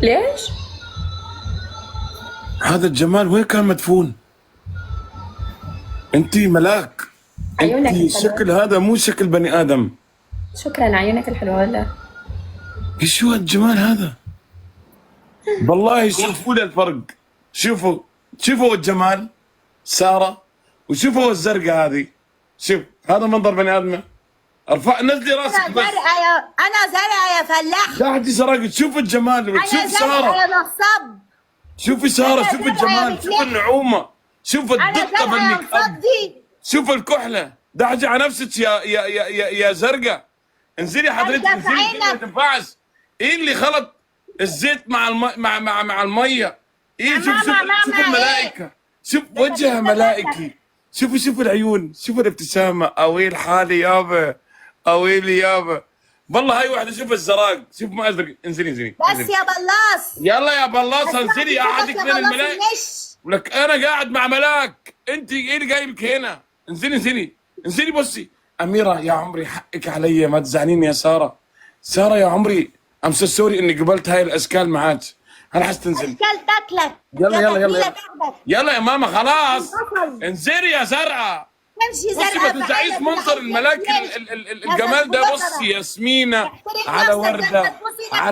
ليش؟ هذا الجمال وين كان مدفون؟ انتي ملاك. عيونك انتي الحلوة. شكل هذا مو شكل بني ادم. شكرا، عيونك الحلوة والله. شو هالجمال هذا؟ والله شوفوا لي الفرق. شوفوا الجمال سارة، وشوفوا الزرقاء هذه. شوف هذا منظر بني ادمه. ارفع نزلي راسك انا بس. زرقاء انا زرقاء يا فلاح. لا حد سرقت. شوف الجمال، انا شوف زرقاء سارة، يا نصاب. شوفي سارة، أنا شوف زرقاء الجمال، يا شوف مكلح. النعومة، شوف انا الدقة زرقاء يا بالميك اب، مصدي. شوف الكحلة. دعجي على نفسك يا زرقاء. انزلي حضرتك، أرجع انزلي عينك. ما تنفعش. ايه اللي خلط الزيت مع مع المية؟ ايه شوف شوف إيه؟ الملائكة، شوف وجهها ملائكي. شوف العيون، شوف الابتسامة. اويل حالي يابا، اويلي يابا. والله هاي واحدة. شوف الزراق، شوف ما ازرق. انزلي بس يا بلاص. يلا يا بلاصة انزلي. قعدك يا بين بلاص الملائكة. ليش؟ لك انا قاعد مع ملاك. انت ايه اللي جايبك هنا؟ انزلي بصي. اميره يا عمري حقك علي، ما تزعليني يا ساره. ساره يا عمري ام سو سوري اني قبلت هاي الاشكال معاك. انا حستنزل. اشكال تاكلك. يلا تاخدك. يلا يا ماما خلاص. انفصل. انزلي يا زرعه. تمشي بصي زرقاء ما تزعيش في منظر عينك. الملاك ليش؟ الجمال ده. نزلت بصي بقرة. ياسمينه احترم على نفسك، ورده ده تبص إيدك على